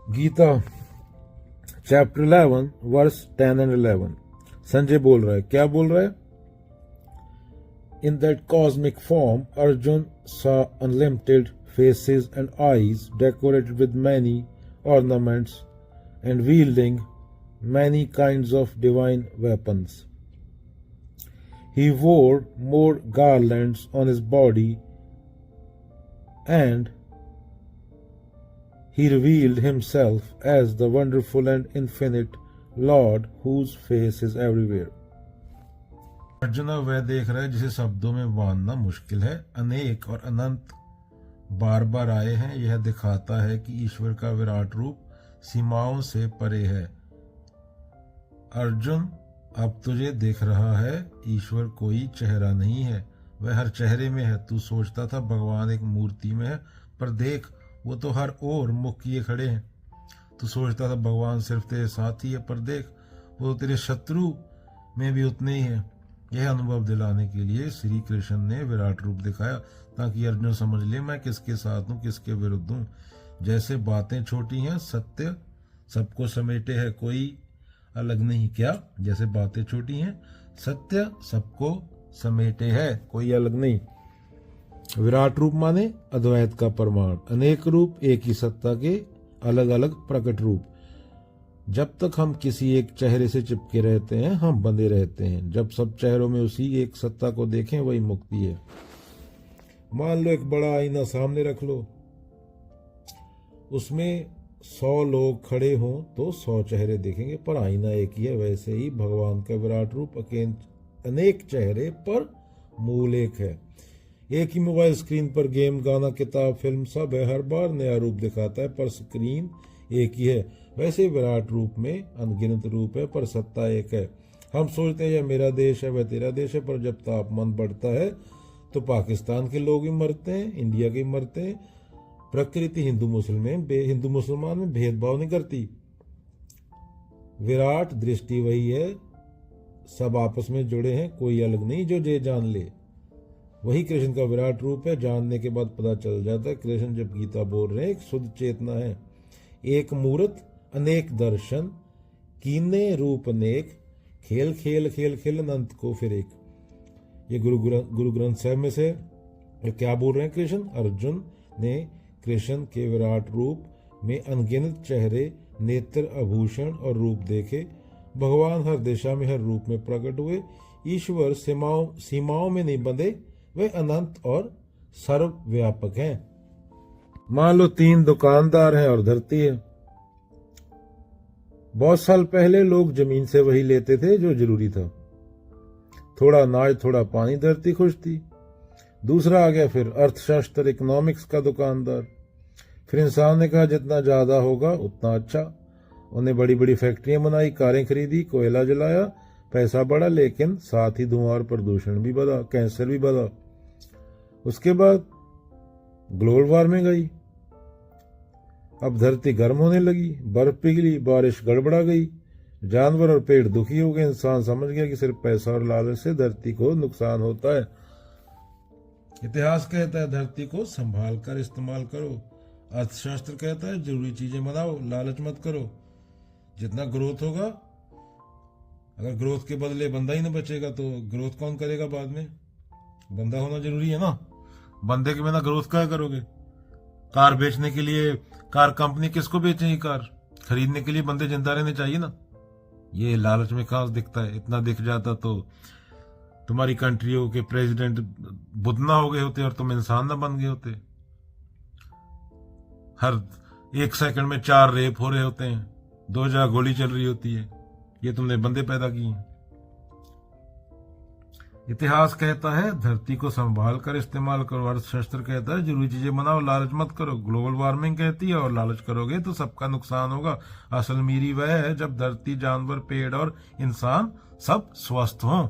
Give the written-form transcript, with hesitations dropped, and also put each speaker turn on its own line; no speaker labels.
Gita chapter 11 verse 10 and 11। Sanjay बोल रहा है, क्या बोल रहा है? In that cosmic form, Arjun saw unlimited faces and eyes decorated with many ornaments and wielding many kinds of divine weapons. He wore more garlands on his body and he revealed himself as the wonderful and infinite Lord whose face is everywhere. Arjun वह देख रहा है जिसे शब्दों में बांधना मुश्किल है। अनेक और अनंत बार बार आए हैं। यह दिखाता है कि ईश्वर का विराट रूप सीमाओं से परे है। अर्जुन, अब तुझे दिख रहा है, ईश्वर कोई चेहरा नहीं है, वह हर चेहरे में है। तू सोचता था भगवान एक मूर्ति में है, पर देख वो तो हर ओर मुख किए खड़े हैं। तू सोचता था भगवान सिर्फ तेरे साथ ही है, पर देख वो तो तेरे शत्रु में भी उतने ही है। यह अनुभव दिलाने के लिए श्री कृष्ण ने विराट रूप दिखाया, ताकि अर्जुन समझ ले मैं किसके साथ हूँ, किसके विरुद्ध हूँ। जैसे बातें छोटी हैं, सत्य सबको समेटे है, कोई अलग नहीं। क्या? जैसे बातें छोटी हैं, सत्य सबको समेटे है, कोई अलग नहीं। विराट रूप माने अद्वैत का प्रमाण। अनेक रूप एक ही सत्ता के अलग अलग प्रकट रूप। जब तक हम किसी एक चेहरे से चिपके रहते हैं, हम बंधे रहते हैं। जब सब चेहरों में उसी एक सत्ता को देखें, वही मुक्ति है। मान लो एक बड़ा आईना सामने रख लो, उसमें 100 लोग खड़े हों तो 100 चेहरे देखेंगे, पर आईना एक ही है। वैसे ही भगवान का विराट रूप अनेक चेहरे पर मूल एक है। एक ही मोबाइल स्क्रीन पर गेम, गाना, किताब, फिल्म सब है, हर बार नया रूप दिखाता है, पर स्क्रीन एक ही है। वैसे विराट रूप में अनगिनत रूप है, पर सत्ता एक है। हम सोचते हैं यह मेरा देश है, वह तेरा देश है, पर जब तापमान बढ़ता है तो पाकिस्तान के लोग भी मरते हैं, इंडिया के भी मरते हैं। प्रकृति हिंदू मुसलमान में भेदभाव नहीं करती। विराट दृष्टि वही है, सब आपस में जुड़े हैं, कोई अलग नहीं जो ये जान ले। वही कृष्ण का विराट रूप है। जानने के बाद पता चल जाता है कृष्ण जब गीता बोल रहे हैं एक शुद्ध चेतना है। एक मूर्त अनेक दर्शन, कीने रूप अनेक, खेल खेल खेल खेल अनंत को फिर एक। ये गुरु ग्रंथ साहिब में से क्या बोल रहे हैं कृष्ण? अर्जुन ने कृष्ण के विराट रूप में अनगिनत चेहरे, नेत्र, आभूषण और रूप देखे। भगवान हर दिशा में हर रूप में प्रकट हुए। ईश्वर सीमाओं में नहीं बंधे, वे अनंत और सर्वव्यापक हैं। मान लो 3 दुकानदार हैं और धरती है। बहुत साल पहले लोग जमीन से वही लेते थे जो जरूरी था, थोड़ा अनाज, थोड़ा पानी, धरती खुश थी। दूसरा आ गया फिर अर्थशास्त्र, इकोनॉमिक्स का दुकानदार। फिर इंसान ने कहा जितना ज्यादा होगा उतना अच्छा। उन्हें बड़ी बड़ी फैक्ट्रियां बनाई, कारें खरीदी, कोयला जलाया, पैसा बढ़ा, लेकिन साथ ही धुआं और प्रदूषण भी बढ़ा, कैंसर भी बढ़ा। उसके बाद ग्लोबल वार्मिंग आई। अब धरती गर्म होने लगी, बर्फ पिघली, बारिश गड़बड़ा गई, जानवर और पेड़ दुखी हो गए। इंसान समझ गया कि सिर्फ पैसा और लालच से धरती को नुकसान होता है। इतिहास कहता है धरती को संभाल कर इस्तेमाल करो। अर्थशास्त्र कहता है जरूरी चीजें बनाओ, लालच मत करो। जितना ग्रोथ होगा, अगर ग्रोथ के बदले बंदा ही न बचेगा तो ग्रोथ कौन करेगा बाद में? बंदा होना जरूरी है ना। बंदे के बिना ग्रोथ क्या करोगे? कार बेचने के लिए कार कंपनी किसको बेचेगी? कार खरीदने के लिए बंदे जिंदा रहने चाहिए ना। ये लालच में कहाँ दिखता है? इतना दिख जाता तो तुम्हारी कंट्रियों के प्रेसिडेंट बुद्ध ना हो गए होते और तुम इंसान ना बन गए होते। हर 1 सेकंड में 4 रेप हो रहे होते हैं, 2 जगह गोली चल रही होती है। ये तुमने बंदे पैदा किए हैं। इतिहास कहता है धरती को संभाल कर इस्तेमाल करो। अर्थशास्त्र कहता है जरूरी चीजें बनाओ, लालच मत करो। ग्लोबल वार्मिंग कहती है और लालच करोगे तो सबका नुकसान होगा। असल मीरी वह है जब धरती, जानवर, पेड़ और इंसान सब स्वस्थ हों।